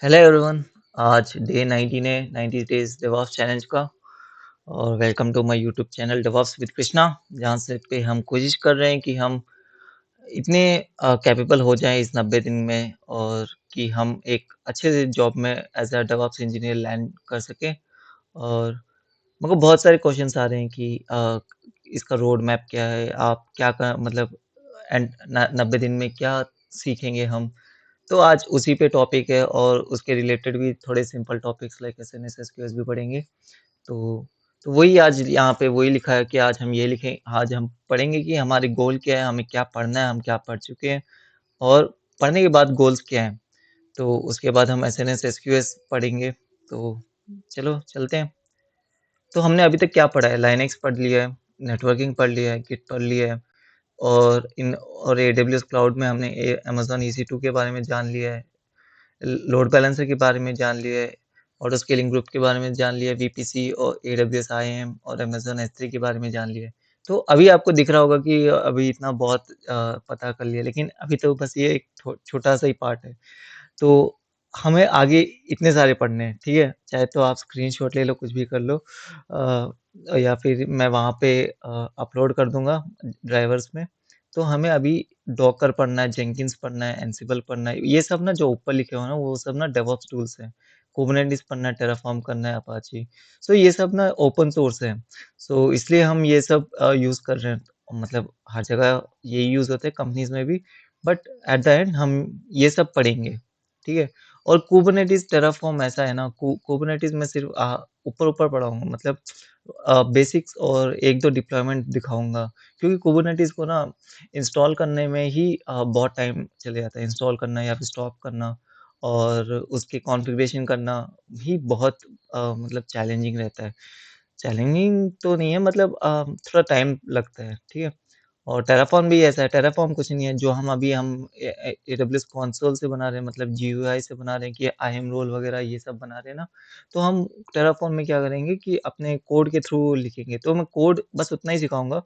Hello everyone. आज day 19 है 90 days DevOps challenge का। और welcome to my YouTube channel DevOps with Krishna, जहाँ से पे हम कोशिश कर रहे हैं कि हम इतने कैपेबल हो जाएं इस 90 दिन में, और कि हम एक अच्छे से जॉब में as a DevOps engineer land कर सकें। और मेरे को बहुत सारे क्वेश्चंस आ रहे हैं कि इसका रोड मैप क्या है, आप क्या कर मतलब एंड 90 दिन में क्या सीखेंगे हम। तो आज उसी पे टॉपिक है, और उसके रिलेटेड भी थोड़े सिंपल टॉपिक्स लाइक एसएनएस एसक्यूएस भी पढ़ेंगे। तो तो वही आज यहाँ पे वही लिखा है कि आज हम ये लिखें, आज हम पढ़ेंगे कि हमारे गोल क्या है, हमें क्या पढ़ना है, हम क्या पढ़ चुके हैं, और पढ़ने के बाद गोल्स क्या हैं। तो उसके बाद हम एसएनएस एसक्यूएस पढ़ेंगे। तो चलो चलते हैं। तो हमने अभी तक क्या पढ़ा है? लाइनक्स पढ़ लिया है, नेटवर्किंग पढ़ लिया है, गिट पढ़ लिया है, और एडब्ल्यूएस क्लाउड में हमने अमेज़न EC2 के बारे में जान लिया है, लोड बैलेंसर के बारे में जान लिया है, ऑटो स्केलिंग ग्रुप के बारे में जान लिया है, वीपीसी और AWS IAM और अमेज़न S3 के बारे में जान लिया है। तो अभी आपको दिख रहा होगा कि अभी इतना बहुत पता कर लिया, लेकिन अभी तो बस ये एक छोटा सा ही पार्ट है। तो हमें आगे इतने सारे पढ़ने हैं, ठीक है? चाहे तो आप स्क्रीनशॉट ले लो, कुछ भी कर लो, या फिर मैं वहाँ पे अपलोड कर दूँगा ड्राइवर्स में। तो हमें अभी डॉकर पढ़ना है, जेंकिन्स पढ़ना है, एंसिबल पढ़ना है। ये सब ना जो ऊपर लिखे हुए हैं ना, वो सब ना डेवऑप्स टूल्स हैं। कुबरनेटिस पढ़ना है, टेराफॉर्म करना है, अपाची। सो ये सब ना ओपन सोर्स है। सो इसलिए हम ये सब यूज़ कर रहे हैं। मतलब हर जगह यही यूज़ होता है, कंपनीज़ में भी। बट एट द एंड हम ये सब पढ़ेंगे, ठीक है? और कुबरनेटिस टेराफॉर्म ऐसा है ना, कुबरनेटिस में सिर्फ ऊपर-ऊपर पढ़ाऊँगा, मतलब बेसिक्स और 1-2 डिप्लॉयमेंट दिखाऊँगा। क्योंकि कुबरनेटिस को ना इंस्टॉल करने में ही बहुत टाइम चले जाता है। इंस्टॉल करना या फिर स्टॉप करना, और उसके कॉन्फ़िगरेशन करना भी बहुत मतलब चैलेंजिंग रहता है। चैलेंजिंग तो नहीं है, मतलब थोड़ा टाइम लगता है, ठीक है? और टेराफॉर्म भी ऐसा है, टेराफॉर्म कुछ नहीं है, जो हम AWS कंसोल से बना रहे हैं, मतलब GUI से बना रहे हैं, कि IAM रोल वगैरह ये सब बना रहे हैं ना, तो हम टेराफॉर्म में क्या करेंगे कि अपने कोड के थ्रू लिखेंगे। तो मैं कोड बस उतना ही सिखाऊँगा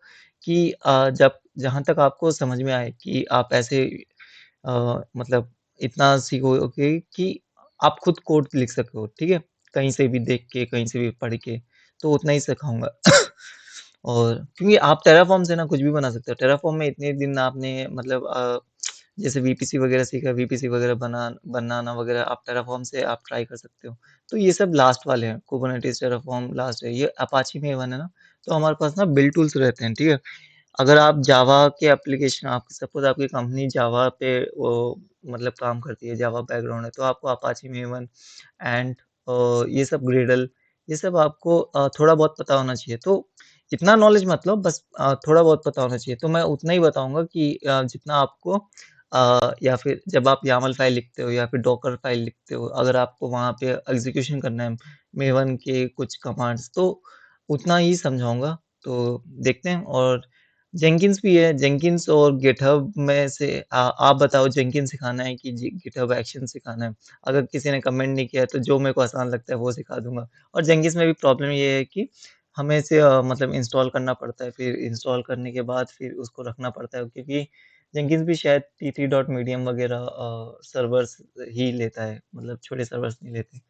कि जब जहाँ तक आपको समझ में आए कि आप ऐसे मतलब इतना सीखोगे कि आप खुद कोड लिख सको, ठीक है? कहीं से भी देख के, कहीं से भी पढ़ के, तो उतना ही सिखाऊँगा। और क्योंकि आप टेराफॉर्म से ना कुछ भी बना सकते हो। टेराफॉर्म में इतने दिन आपने मतलब जैसे वीपीसी वगैरह सीखा, वीपीसी वगैरह बनाना वगैरह आप टेराफॉर्म से आप ट्राई कर सकते हो। तो ये सब लास्ट वाले हैं, कुबरनेटिस, टेराफॉर्म लास्ट है। ये अपाची में वन है ना, तो हमारे पास ना बिल्ड टूल्स रहते हैं, ठीक है? अगर आप जावा के एप्लीकेशन, आप सपोज़ आपकी कंपनी जावा पे वो मतलब काम करती है, जावा बैकग्राउंड है, तो आपको अपाची मेवन एंड ये सब ग्रेडल, ये सब आपको थोड़ा बहुत पता होना चाहिए। तो इतना नॉलेज मत लो, बस थोड़ा बहुत पता होना चाहिए। तो मैं उतना ही बताऊँगा कि जितना आपको या फिर जब आप YAML फाइल लिखते हो या फिर डॉकर फाइल लिखते हो, अगर आपको वहाँ पे एग्ज़ीक्यूशन करना है मेवन के कुछ कमांड्स, तो उतना ही समझाऊँगा। तो देखते हैं। और जेंकिन्स भी है, जेंकिन्स और गिटहब में से आप बताओ, जेंकिन्स सिखाना है कि जी गिटहब एक्शन सिखाना है? अगर किसी ने कमेंट नहीं किया है, तो जो मेरे को आसान लगता है वो सिखा दूँगा। और जेंकिन्स में भी प्रॉब्लम ये है कि हमें इसे मतलब इंस्टॉल करना पड़ता है, फिर इंस्टॉल करने के बाद फिर उसको रखना पड़ता है, क्योंकि जेंकिन्स भी शायद T3 डॉट मीडियम वगैरह सर्वर्स ही लेता है, मतलब छोटे सर्वर्स नहीं लेते।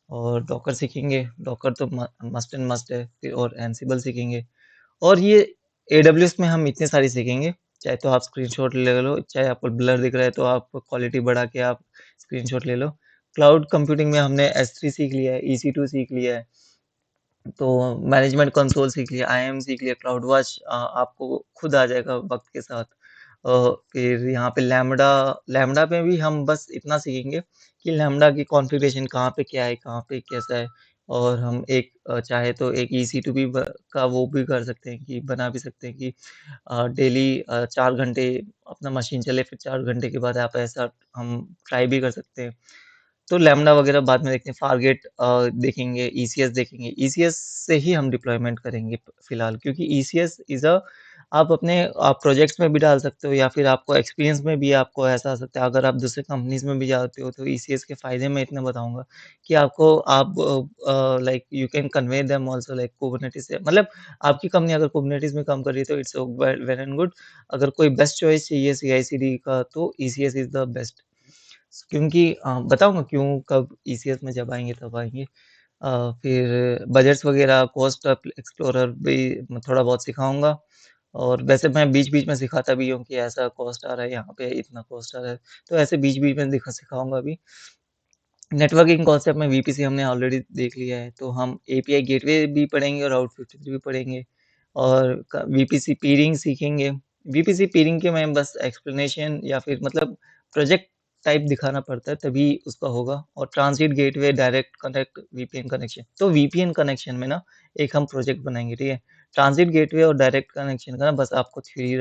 और डॉकर सीखेंगे, डॉकर तो मस्ट एंड मस्ट है, फिर और एंसिबल सीखेंगे। और ये AWS में हम इतने सारे सीखेंगे, चाहे तो आप स्क्रीनशॉट ले लो, चाहे आपको ब्लर दिख रहा है तो आप क्वालिटी बढ़ा के आप स्क्रीनशॉट ले लो। क्लाउड कंप्यूटिंग में हमने S3 सीख लिया है, EC2 सीख लिया है, तो मैनेजमेंट कंसोल सीख लिया, IAM सीख लिया, क्लाउड वॉच आपको खुद आ जाएगा वक़्त के साथ। फिर यहाँ पे लैम्बडा, लैम्बडा में भी हम बस इतना सीखेंगे कि लैम्बडा की कॉन्फ़िगरेशन कहाँ पे क्या है, कहाँ पे कैसा है। और हम एक चाहे तो एक EC2 भी ब का वो भी कर सकते हैं, कि बना भी सकते हैं कि डेली 4 घंटे अपना मशीन चले, फिर 4 घंटे के बाद आप ऐसा हम ट्राई भी कर सकते हैं। तो लैम्बडा वगैरह बाद में देखते हैं, फारगेट देखेंगे, ECS देखेंगे। ECS से ही हम डिप्लॉयमेंट करेंगे फिलहाल, क्योंकि ECS इज़ आप अपने प्रोजेक्ट्स में भी डाल सकते हो, या फिर आपको एक्सपीरियंस में भी आपको ऐसा आ सकता है। अगर आप दूसरे कंपनीज़ में भी जाते हो, तो ECS के फ़ायदे मैं इतना बताऊँगा कि आपको आप like you can convey them also like Kubernetes से, मतलब आपकी कंपनी अगर कुबरनेटिस में काम कर रही है तो इट्स वेल एंड गुड। अगर कोई बेस्ट चॉइस चाहिए CI/CD का, तो ECS इज़ द बेस्ट। क्योंकि बताऊँगा क्यों, कब ईसीएस में जब आएँगे तब आएँगे। फिर बजट्स वगैरह, कॉस्ट एक्सप्लोरर भी मैं थोड़ा बहुत सिखाऊँगा। और वैसे मैं बीच-बीच में सिखाता भी हूँ कि ऐसा कॉस्ट आ रहा है, यहाँ पे इतना कॉस्ट आ रहा है, तो ऐसे बीच-बीच में सिखाऊँगा भी। नेटवर्किंग कॉन्सेप्ट में वीपीसी हमने ऑलरेडी देख लिया है, तो हम एपीआई गेटवे भी पढ़ेंगे और राउट 53 भी पढ़ेंगे और वीपीसी पीरिंग सीखेंगे। वीपीसी पीरिंग के में बस एक्सप्लेनेशन या फिर मतलब प्रोजेक्ट टाइप दिखाना पड़ता है तभी उसका होगा। और transit gateway, direct connect, VPN connection. तो वीपीएन कनेक्शन में ना एक हम प्रोजेक्ट बनाएँगे, ठीक है? ट्रांजिट गेटवे और डायरेक्ट कनेक्शन का ना बस आपको थ्योरी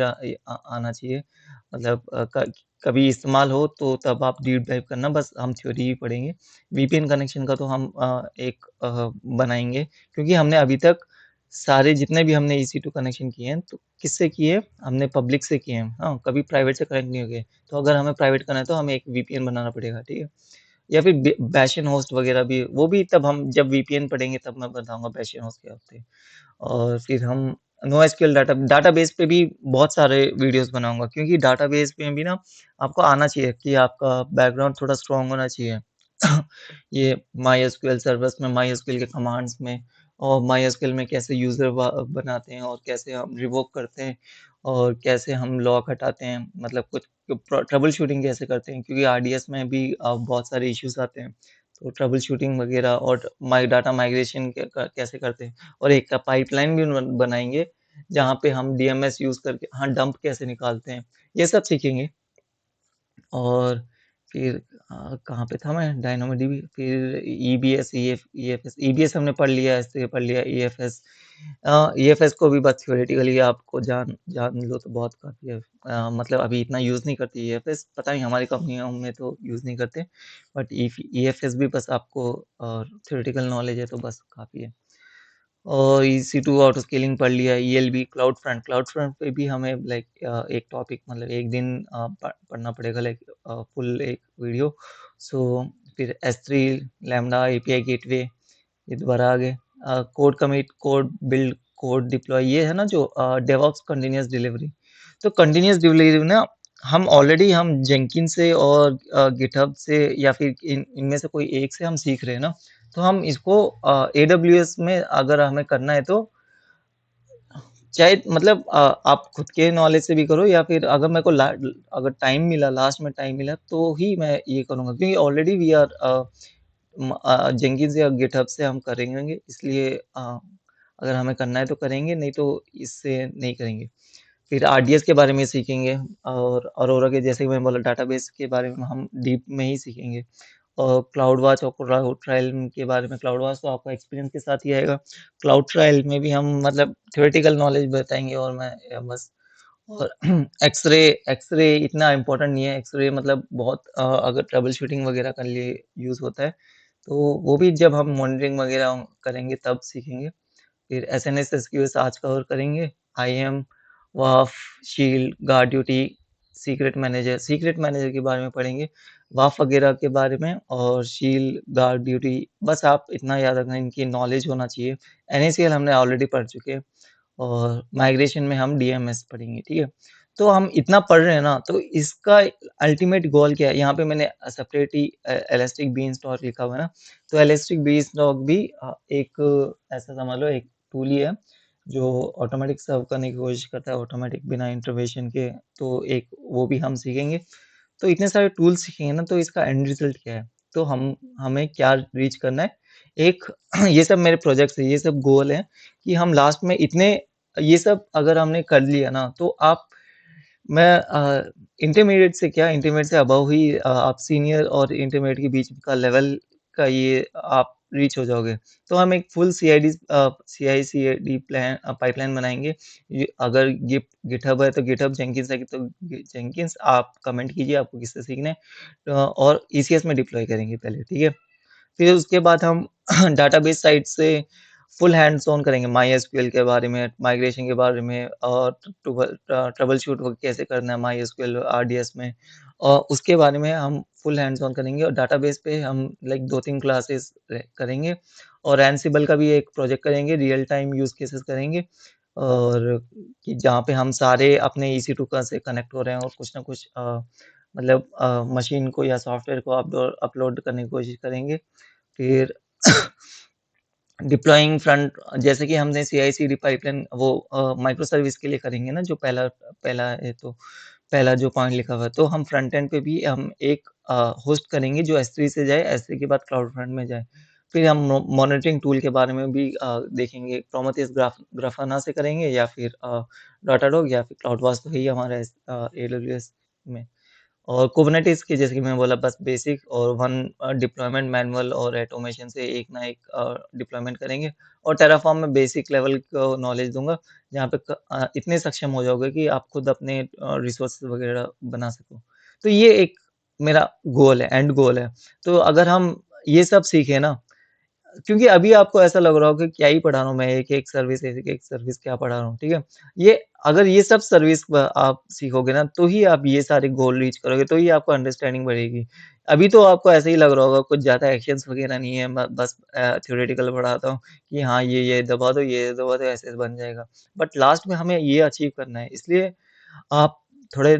आना चाहिए। मतलब कभी इस्तेमाल हो तो तब आप डीप डाइव करना, बस हम थ्योरी ही पढ़ेंगे। वीपीएन कनेक्शन का तो हम एक बनाएँगे, क्योंकि हमने अभी तक सारे जितने भी हमने ईसी2 कनेक्शन किए हैं, तो किससे किए? हमने पब्लिक से किए हैं, हाँ, कभी प्राइवेट से कनेक्ट नहीं किए। तो अगर हमें प्राइवेट करना है तो हमें एक वीपीएन बनाना पड़ेगा, ठीक है? या फिर बैशन होस्ट वगैरह भी, वो भी तब हम जब वीपीएन पढ़ेंगे तब मैं बताऊँगा बैशन होस्ट क्या होते हैं। और फिर हम नोएसक्यूएल डाटाबेस पे भी बहुत सारे वीडियोज़ बनाऊँगा, क्योंकि डाटाबेस में भी ना आपको आना चाहिए कि आपका बैकग्राउंड थोड़ा स्ट्रॉन्ग होना चाहिए। ये माईएसक्यूएल सर्वर्स में, माईएसक्यूएल के कमांड्स में और माईएसक्यूएल में कैसे यूज़र बनाते हैं और कैसे हम रिवोक करते हैं और कैसे हम लॉक हटाते हैं, मतलब कुछ ट्रबल शूटिंग कैसे करते हैं, क्योंकि आरडीएस में भी बहुत सारे इश्यूज़ आते हैं। तो ट्रबल शूटिंग वगैरह और डाटा माइग्रेशन कैसे करते हैं। और एक पाइपलाइन भी बनाएँगे, जहाँ पे हम डीएमएस यूज़ करके हाँ, डंप कैसे निकालते हैं, ये सब सीखेंगे। और फिर कहाँ पे था मैं? डायनामोडीबी, फिर ईबीएस, ईएफएस। ईबीएस हमने पढ़ लिया, एस3 पढ़ लिया, ईएफएस। ईएफएस को भी बस थ्योरेटिकली आपको जान जान लो तो बहुत काफ़ी है। मतलब अभी इतना यूज़ नहीं करती ईएफएस, पता नहीं हमारी कंपनियों में तो यूज़ नहीं करते, बट ईएफएस भी बस आपको थ्योरेटिकल नॉलेज है तो बस काफ़ी है। और ईसी2 ऑटो स्केलिंग पढ़ लिया, ईएलबी, क्लाउड फ्रंट पे भी हमें लाइक एक टॉपिक, मतलब एक दिन पढ़ना पड़ेगा, लाइक फुल एक वीडियो। सो फिर एस3, लैम्बडा, एपीआई गेटवे, ये दोबारा आ गए। Code commit, code build, code deploy, ये है ना जो डेवऑप्स कंटीन्यूअस डिलीवरी। तो कंटीन्यूअस डिलीवरी ना हम जेंकिन से और गिटहब से या फिर इनमें से कोई एक से हम सीख रहे हैं ना, तो हम इसको एडब्ल्यूएस में अगर हमें करना है तो चाहे मतलब आप खुद के नॉलेज से भी करो या फिर अगर मेरे को अगर टाइम मिला, लास्ट में टाइम मिला तो ही मैं ये करूँगा, क्योंकि ऑलरेडी वी आर जेंकिन्स या गिटहब से हम करेंगे, इसलिए अगर हमें करना है तो करेंगे, नहीं तो इससे नहीं करेंगे। फिर आरडीएस के बारे में सीखेंगे और अरोरा के, जैसे कि मैं बोला, डाटाबेस के बारे में हम डीप में ही सीखेंगे। और क्लाउड वॉच और क्लाउड ट्रायल के बारे में, क्लाउड वॉच तो आपका एक्सपीरियंस के साथ ही आएगा। क्लाउड ट्रायल में भी हम मतलब थ्योरेटिकल नॉलेज बताएँगे और मैं बस। और एक्स-रे एक्स-रे इतना इम्पोर्टेंट नहीं है, एक्स-रे मतलब बहुत अगर ट्रबल शूटिंग वगैरह के लिए यूज़ होता है, तो वो भी जब हम मॉनिटरिंग वगैरह करेंगे तब सीखेंगे। फिर एसएनएस, एसक्यूएस आज कवर करेंगे। आईएम, वाफ, shield, guard duty, secret manager के बारे में पढ़ेंगे, वाफ वगैरह के बारे में और शील्ड, गार्ड ड्यूटी, बस आप इतना याद रखना, इनकी नॉलेज होना चाहिए। एनएसीएल हमने ऑलरेडी पढ़ चुके हैं और माइग्रेशन में हम डीएमएस पढ़ेंगे, ठीक है? तो हम इतना पढ़ रहे हैं ना, तो इसका अल्टीमेट गोल क्या है? यहाँ पे मैंने सेपरेटली इलास्टिक बीनस्टॉक लिखा हुआ है ना, तो इलास्टिक बीनस्टॉक भी एक ऐसा समझ लो एक टूल ही है, जो ऑटोमैटिक सर्व करने की कोशिश करता है, ऑटोमैटिक बिना इंटरवेंशन के, तो एक वो भी हम सीखेंगे। तो इतने सारे टूल्स सीखेंगे ना, तो इसका एंड रिजल्ट क्या है? तो हमें क्या रीच करना है? एक ये सब मेरे प्रोजेक्ट्स हैं, ये सब गोल हैं कि हम लास्ट में इतने, ये सब अगर हमने कर लिया ना, तो मैं इंटरमीडिएट से क्या, इंटरमीडिएट से अबव ही आप सीनियर और इंटरमीडिएट के बीच का लेवल का ये आप रीच हो जाओगे। तो हम एक फुल सीआई/सीएडी पाइपलाइन बनाएँगे। ये अगर गिटहब है तो गिटहब, जेंकिन्स है तो जेंकिन्स, आप कमेंट कीजिए आपको किससे सीखना है। और ईसीएस में डिप्लॉय करेंगे पहले, ठीक है? फिर उसके बाद हम डाटाबेस साइड से फुल हैंड्स ऑन करेंगे, माईएसक्यूएल के बारे में, माइग्रेशन के बारे में और ट्रबल शूट कैसे करना है माईएसक्यूएल आरडीएस में, और उसके बारे में हम फुल हैंड्स ऑन करेंगे। और डाटाबेस पे हम लाइक 2-3 क्लासेस करेंगे और एनसिबल का भी एक प्रोजेक्ट करेंगे, रियल टाइम यूज़ केसेस करेंगे, और कि जहाँ पे हम सारे अपने ईसी2 का से कनेक्ट हो रहे हैं और कुछ ना कुछ मतलब मशीन को या सॉफ्टवेयर को अपलोड अपलोड करने की कोशिश करेंगे। फिर डिप्लॉइंग फ्रंट जैसे कि हमने CI/CD पाइपलाइन वो माइक्रो सर्विस के लिए करेंगे ना जो पहला पहला है तो पहला जो पॉइंट लिखा हुआ है, तो हम फ्रंट एंड पे भी हम एक होस्ट करेंगे जो S3 से जाए, S3 के बाद क्लाउड फ्रंट में जाए। फिर हम मॉनिटरिंग टूल के बारे में भी देखेंगे, प्रोमेथियस ग्राफाना से करेंगे या फिर डाटाडॉग या फिर क्लाउडवास तो है ही हमारा AWS में। और कुबरनेटिस की जैसे कि मैंने बोला बस बेसिक और वन डिप्लॉयमेंट मैनुअल और ऑटोमेशन से एक ना एक डिप्लॉयमेंट करेंगे और टेराफॉर्म में बेसिक लेवल को नॉलेज दूँगा, जहाँ पे इतने सक्षम हो जाओगे कि आप खुद अपने रिसोर्सेज़ वगैरह बना सको। तो ये एक मेरा गोल है, एंड गोल है। तो अगर हम ये सब सीखें ना क्योंकि अभी आपको ऐसा लग रहा होगा कि क्या ही पढ़ा रहा हूँ मैं, एक-एक सर्विस एक-एक सर्विस क्या पढ़ा रहा हूँ, ठीक है? ये अगर ये सब सर्विस आप सीखोगे ना, तो ही आप ये सारे गोल रीच करोगे, तो ही आपको अंडरस्टैंडिंग बढ़ेगी। अभी तो आपको ऐसे ही लग रहा होगा, कुछ ज़्यादा एक्शन्स वगैरह नहीं है, बस थ्योरेटिकल पढ़ाता हूँ कि हाँ, ये दबा दो, ये दबा दो, ऐसे बन जाएगा। बट लास्ट में हमें ये अचीव करना है, इसलिए आप थोड़े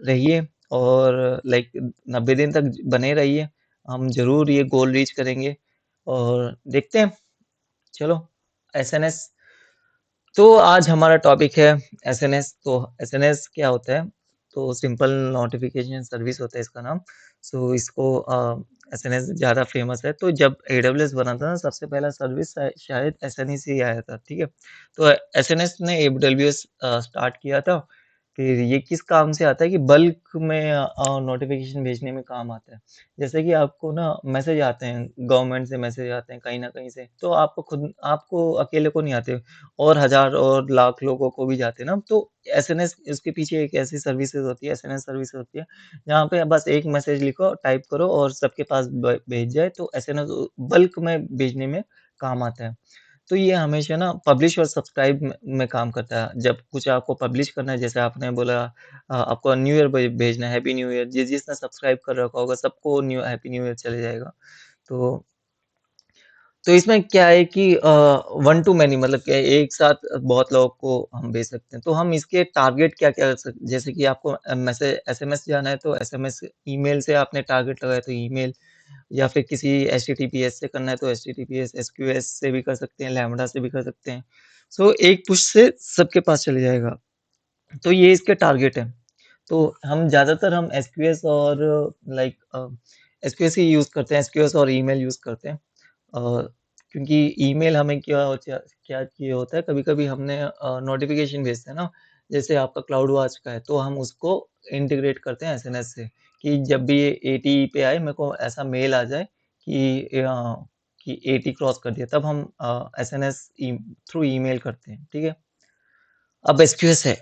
रहिए और लाइक 90 दिन तक बने रहिए। हम ज़रूर ये गोल रीच करेंगे और देखते हैं। चलो एसएनएस तो आज हमारा टॉपिक है एसएनएस। तो एसएनएस क्या होता है? तो सिंपल नोटिफिकेशन सर्विस होता है इसका नाम। सो इसको एसएनएस ज़्यादा फेमस है। तो जब एडब्ल्यूएस बना था ना सबसे पहला सर्विस शायद एसएनएस ही आया था, ठीक है? तो एसएनएस ने एडब्ल्यूएस स्टार्ट किया था। फिर ये किस काम से आता है कि बल्क में नोटिफिकेशन भेजने में काम आता है। जैसे कि आपको ना मैसेज आते हैं, गवर्नमेंट से मैसेज आते हैं कहीं न कहीं से, तो आपको अकेले को नहीं आते और हज़ार और लाख लोगों को भी जाते हैं ना, तो एसएनएस इसके पीछे एक ऐसी सर्विसेज़ होती है, एसएनएस सर्विस होती है, जहाँ पे बस एक मैसेज लिखो, टाइप करो और सबके पास ब भेज जाए, तो एसएनएस बल्क में भेजने में काम आता है। तो ये हमेशा ना पब्लिश और सब्सक्राइब में काम करता है। जब कुछ आपको पब्लिश करना है, जैसे आपने बोला आपको न्यू ईयर भेजना है, हैप्पी न्यू ईयर, जिसने सब्सक्राइब कर रखा होगा, सबको हैप्पी न्यू ईयर चले जाएगा। तो तो इसमें क्या है कि वन टू मैनी मतलब क्या है, एक साथ बहुत लोगों को हम भेज सकते हैं। तो हम इसके टारगेट क्या-क्या रख सक जैसे कि आपको मैसेज एसएमएस जाना है तो एसएमएस, ईमेल से आपने टारगेट लगाया तो ईमेल या फिर किसी एचटीटीपीएस से करना है तो एचटीटीपीएस, एसक्यूएस से भी कर सकते हैं, लैम्बडा से भी कर सकते हैं। सो एक पुश से सबके पास चले जाएगा। तो ये इसके टारगेट है। तो हम ज़्यादातर हम एसक्यूएस और लाइक एसक्यूएस ही यूज़ करते हैं, एसक्यूएस और ईमेल यूज़ करते हैं। क्योंकि ईमेल हमें क्या चाहिए होता है, कभी-कभी हमने नोटिफ़िकेशन भेजते हैं ना, जैसे आपका क्लाउड वॉच का है, तो हम उसको इंटीग्रेट करते हैं एसएनएस से कि जब भी ये 80 पे आए, मेरे को ऐसा मेल आ जाए कि 80 क्रॉस कर दिया, तब हम एसएनएस थ्रू ईमेल करते हैं, ठीक है? अब एसक्यूएस है।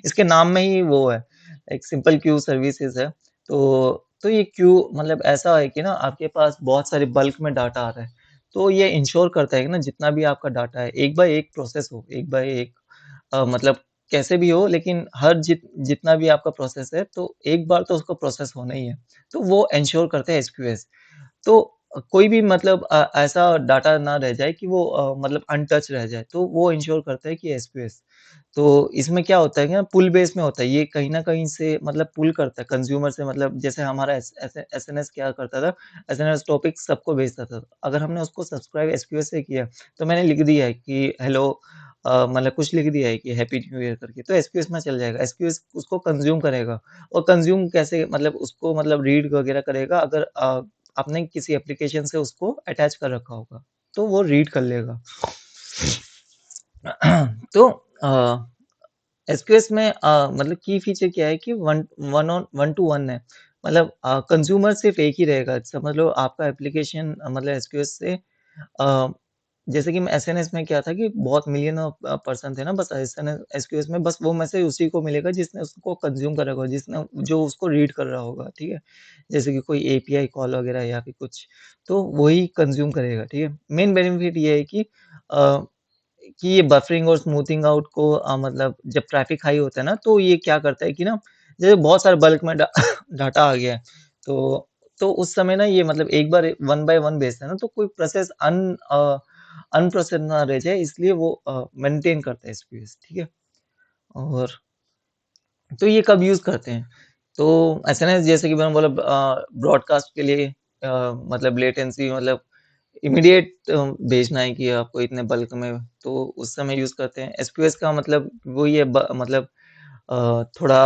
इसके नाम में ही वो है, एक सिंपल क्यू सर्विसेज़ है। तो ये क्यू मतलब ऐसा है कि ना आपके पास बहुत सारे बल्क में डाटा आ रहा है। तो ये इंश्योर करता है कि ना जितना भी आपका डाटा है, एक बाय एक प्रोसेस हो, एक बाय एक मतलब कैसे भी हो लेकिन हर जितना भी आपका प्रोसेस है, तो एक बार तो उसको प्रोसेस होना ही है। तो वो एन्श्योर करता है एसक्यूएस। तो कोई भी मतलब ऐसा डाटा ना रह जाए कि वो मतलब अनटच रह जाए, तो वो इंश्योर करता है कि एसक्यूएस। तो इसमें क्या होता है कि ना पुल बेस में होता है, ये कहीं न कहीं से मतलब पुल करता है कंज़्यूमर से मतलब जैसे हमारा एसएनएस क्या करता था, एसएनएस टॉपिक सबको भेजता था। अगर हमने उसको सब्सक्राइब एसक्यूएस से किया, तो मैंने लिख दिया है कि हेलो मतलब कुछ लिख दिया है कि हैप्पी न्यू ईयर करके, तो एसक्यूएस में चल जाएगा। एसक्यूएस उसको कंज़्यूम करेगा और कंज़्यूम कैसे मतलब उसको मतलब रीड वगैरह करेगा अगर आपने किसी एप्लीकेशन से उसको अटैच कर रखा होगा, तो वो रीड कर लेगा। तो एसक्यूएस में मतलब की फीचर क्या है कि वन टू वन है। मतलब कंज़्यूमर सिर्फ़ एक ही रहेगा। समझ लो आपका एप्लीकेशन मतलब एसक्यूएस से अ, जैसे कि एसएनएस में क्या था कि बहुत मिलियन ऑफ पर्सन थे ना बस एसक्यूएस में बस वो मैसेज उसी को मिलेगा जिसने उसको कंज़्यूम करा होगा, जिसने जो उसको रीड कर रहा होगा, ठीक है? जैसे कि कोई एपीआई कॉल वगैरह या फिर कुछ, तो वही कंज़्यूम करेगा, ठीक है? मेन बेनिफिट ये है अ, कि ये बफरिंग और स्मूथिंग आउट को मतलब जब ट्रैफिक हाई होता है ना, तो ये क्या करता है कि ना, जैसे बहुत सारे बल्क में डाटा आ गया है, तो उस समय ना ये मतलब एक बार वन बाय वन भेजता है ना, तो कोई प्रोसेस अनप्रोसेस्ड ना रह जाए इसलिए वो मेंटेन करता है स्पेस, ठीक है? और तो ये कब यूज़ करते हैं? तो एसएनएस जैसे कि मैंने बोला ब्रॉडकास्ट के लिए मतलब लेटेंसी मतलब इमीडिएट भेजना है कि आपको इतने बल्क में, तो उस समय यूज़ करते हैं। एसक्यूएस का मतलब वही है मतलब थोड़ा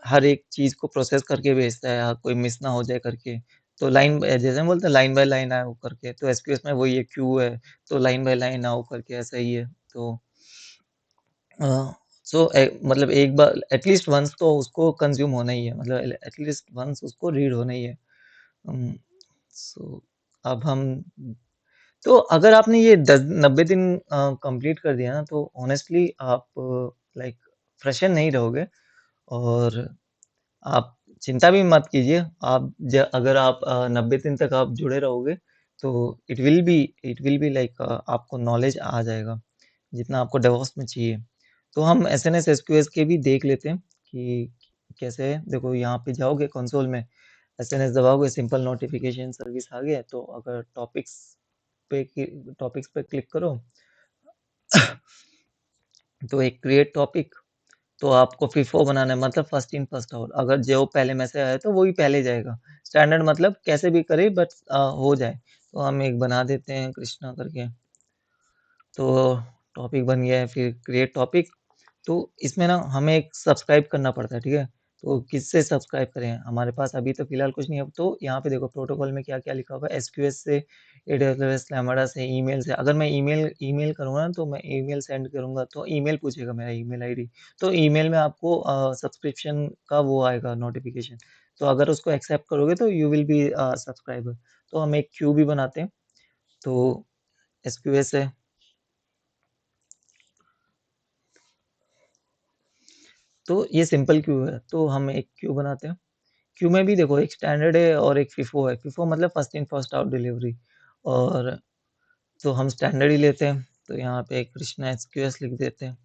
हर एक चीज़ को प्रोसेस करके भेजता है, कोई मिस ना हो जाए करके। तो लाइन जैसे हम बोलते हैं लाइन बाय लाइन आओ करके, तो एसक्यूएस में वही है, क्यू है, तो लाइन बाय लाइन आओ करके ऐसा ही है। तो अ, मतलब एक बार एटलीस्ट वन्स तो उसको कंज़्यूम होना ही है, मतलब एटलीस्ट वन्स उसको रीड होना ही है। उम, सो अब हम तो अगर आपने ये 10 90 दिन कंप्लीट कर दिया ना, तो हॉनेस्टली आप लाइक फ्रेशन नहीं रहोगे और आप चिंता भी मत कीजिए। आप अगर आप 90 दिन तक आप जुड़े रहोगे, तो इट विल बी लाइक आपको नॉलेज आ जाएगा, जितना आपको डेवऑप्स में चाहिए। तो हम एसएनएस, एसक्यूएस के भी देख लेते हैं कि कैसे है। देखो यहाँ पे जाओगे कंसोल में, एसएनएस दबाओगे, सिंपल नोटिफ़िकेशन सर्विस आ गया, तो अगर टॉपिक्स पे क्लिक करो, तो एक क्रिएट टॉपिक, तो आपको फिफो बनाना है, मतलब फर्स्ट इन फर्स्ट आउट। अगर जो पहले मैसेज आया तो वही पहले जाएगा। स्टैंडर्ड मतलब कैसे भी करे बट हो जाए। तो हम एक बना देते हैं कृष्णा करके। तो टॉपिक बन गया है, फिर क्रिएट टॉपिक। तो इसमें ना हमें एक सब्सक्राइब करना पड़ता है, ठीक है? तो किससे सब्सक्राइब करें? हमारे पास अभी तो फिलहाल कुछ नहीं है। तो यहाँ पे देखो प्रोटोकॉल में क्या-क्या लिखा हुआ है, एसक्यूएस से, एडब्ल्यूएस, लैम्बडा से, ईमेल से। अगर मैं ईमेल ईमेल करूँगा ना, तो मैं ईमेल सेंड करूँगा तो ईमेल पूछेगा, मेरा ईमेल आईडी। तो ईमेल में आपको सब्सक्रिप्शन का वो आएगा नोटिफ़िकेशन। तो अगर उसको एक्सेप्ट करोगे तो यू विल बी सब्सक्राइबर। तो हम एक क्यू भी बनाते हैं। तो एसक्यूएस है, तो ये सिंपल क्यू है, तो हम एक क्यू बनाते हैं। क्यू में भी देखो एक स्टैंडर्ड है और एक फीफो है। फीफो मतलब first in first out delivery. और तो हम स्टैंडर्ड ही लेते हैं। तो यहाँ पे कृष्णा एसक्यूएस लिख देते हैं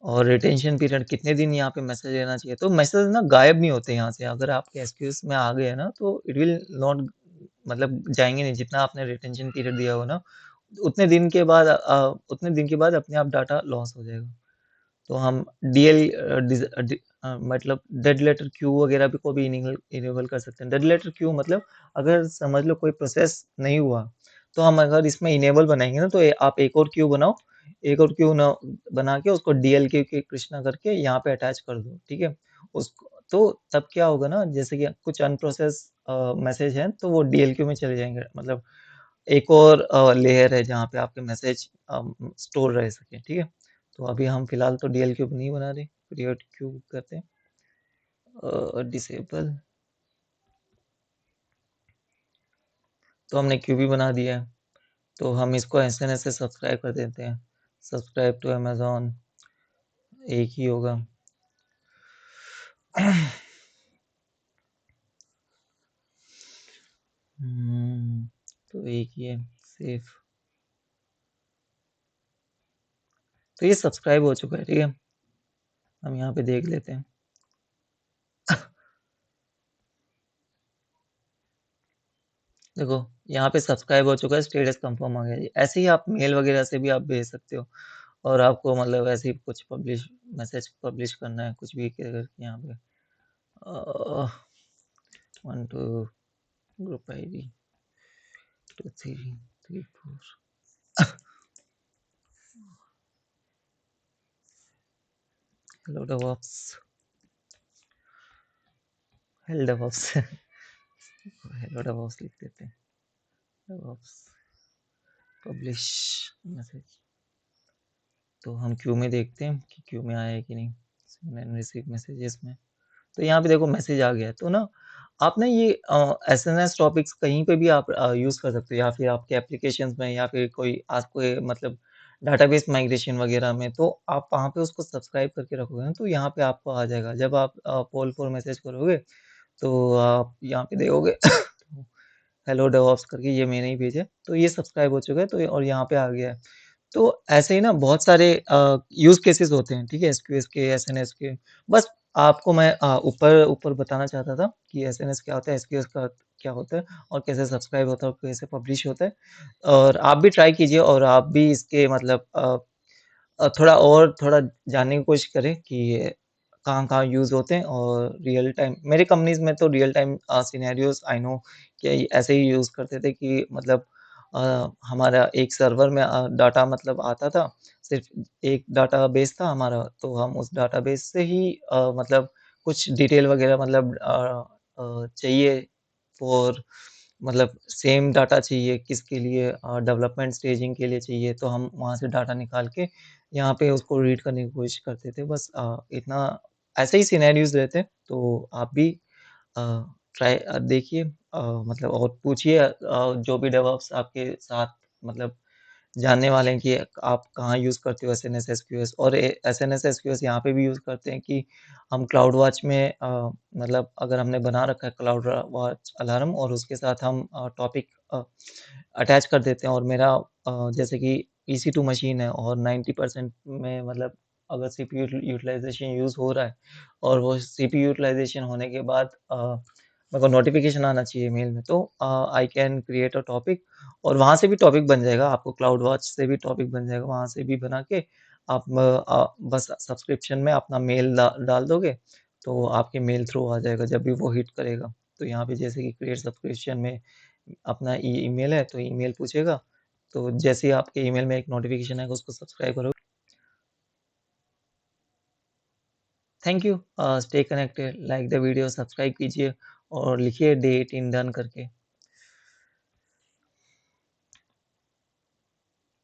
और रिटेंशन पीरियड कितने दिन यहाँ पे मैसेज लेना चाहिए। तो मैसेज ना गायब नहीं होते यहाँ से। अगर आपके एसक्यूएस में आ गए हैं ना, तो इट विल नॉट मतलब जाएंगे नहीं। जितना आपने रिटेंशन पीरियड दिया हो ना, उतने दिन के बाद अपने आप डाटा लॉस हो जाएगा। तो हम मतलब डेड लेटर क्यू वगैरह भी को भी इनेबल कर सकते हैं। डेड लेटर क्यू मतलब अगर समझ लो कोई प्रोसेस नहीं हुआ, तो हम अगर इसमें इनेबल बनाएंगे ना, तो आप एक और क्यू बनाओ, एक और क्यू ना बना के उसको डीएलक्यू के कृष्णा करके यहाँ पे अटैच कर दो, ठीक है? उसको तो तब क्या होगा ना, जैसे कि कुछ अनप्रोसेस मैसेज हैं, तो वो डीएलक्यू में चले जाएंगे। मतलब एक और लेयर है जहाँ पे आपके मैसेज स्टोर रह सके, ठीक है? तो अभी हम फिलहाल तो डीएल क्यूब नहीं बना रहे, क्रिएट क्यूब करते हैं, डिसेबल। तो हमने क्यूब भी बना दिया है। तो हम इसको एसएनएस से सब्सक्राइब कर देते हैं। सब्सक्राइब टू अमेजोन एक ही होगा। तो एक ही है, सेफ। तो ये सब्सक्राइब हो चुका है, ठीक है? हम यहाँ पे देख लेते हैं। देखो यहाँ पे सब्सक्राइब हो चुका है, स्टेटस कंफर्म आ गया जी। ऐसे ही आप मेल वगैरह से भी आप भेज सकते हो। और आपको मतलब ऐसे ही कुछ मैसेज पब्लिश करना है, कुछ भी करके यहाँ पे 1 2 group ID 2 3 3 4 hello DevOps, hello DevOps. Hello DevOps लिख देते हैं, डेवऑप्स पब्लिश मैसेज। तो हम क्यू में देखते हैं कि क्यू में आया है कि नहीं, मैंने रिसीव मैसेजेस में। तो यहाँ पे देखो मैसेज आ गया है। तो ना आप ना ये एसएनएस टॉपिक्स कहीं पे भी आप यूज़ कर सकते हो, या फिर आपके एप्लीकेशंस में, या फिर कोई आपको मतलब डाटाबेस माइग्रेशन वगैरह में, तो आप वहाँ पे उसको सब्सक्राइब करके रखोगे ना, तो यहाँ पे आपको आ जाएगा। जब आप पोल फॉर मैसेज करोगे, तो आप यहाँ पे देखोगे हेलो डेवऑप्स करके ये मैंने ही भेजा है, तो ये सब्सक्राइब हो चुका है, तो और यहाँ पे आ गया है। तो ऐसे ही ना बहुत सारे यूज़ केसेस होते हैं, ठीक है? एसक्यूएस के, एसएनएस के। बस आपको मैं ऊपर ऊपर बताना चाहता था कि एसएनएस क्या होता है, एसक्यूएस का क्या होता है, और कैसे सब्सक्राइब होता है और कैसे पब्लिश होता है। और आप भी ट्राई कीजिए, और आप भी इसके मतलब थोड़ा जानने की कोशिश करें कि कहाँ-कहाँ यूज़ होते हैं और रियल टाइम मेरे कंपनीज़ में तो real time scenarios I know कि ऐसे ही यूज़ करते थे कि मतलब हमारा एक सर्वर में डाटा मतलब आता था, सिर्फ़ एक डाटाबेस था हमारा, तो हम उस डाटाबेस से ही मतलब कुछ डिटेल वग़ैरह मतलब चाहिए फॉर मतलब सेम डाटा चाहिए किसके लिए डेवलपमेंट स्टेजिंग के लिए चाहिए, तो हम वहाँ से डाटा निकाल के यहाँ पे उसको रीड करने की कोशिश करते थे। बस इतना ऐसे ही सिनेरियोज़ रहते हैं, तो आप भी अ, ट्राई देखिए मतलब और पूछिए जो भी डेवऑप्स आपके साथ मतलब जानने वाले हैं कि आप कहाँ यूज़ करते हो एसएनएस, एसक्यूएस और एसएनएस, एसक्यूएस यहाँ पे भी यूज़ करते हैं कि हम क्लाउड वॉच में मतलब अगर हमने बना रखा है क्लाउड वॉच अलार्म और उसके साथ हम टॉपिक अटैच कर देते हैं और मेरा जैसे कि ईसी2 मशीन है और 90% में मतलब अगर सीपीयू यूटिलाइज़ेशन यूज़ हो रहा है और वो सीपीयू यूटिलाइज़ेशन होने के बाद मेरे को नोटिफ़िकेशन आना चाहिए मेल में, तो I can create a topic और वहाँ से भी टॉपिक बन जाएगा, आपको क्लाउड वॉच से भी टॉपिक बन जाएगा, वहाँ से भी बना के आप बस सब्सक्रिप्शन में अपना मेल डाल दोगे, तो आपके मेल थ्रू आ जाएगा जब भी वो हिट करेगा। तो यहाँ पे जैसे कि क्रिएट सब्सक्रिप्शन में अपना ईमेल है, तो ईमेल पूछेगा, तो जैसे ही आपके ईमेल में एक नोटिफ़िकेशन आएगा, उसको सब्सक्राइब करोगे। Thank you stay connected, like the video, subscribe कीजिए और लिखिए डे 18 डन करके।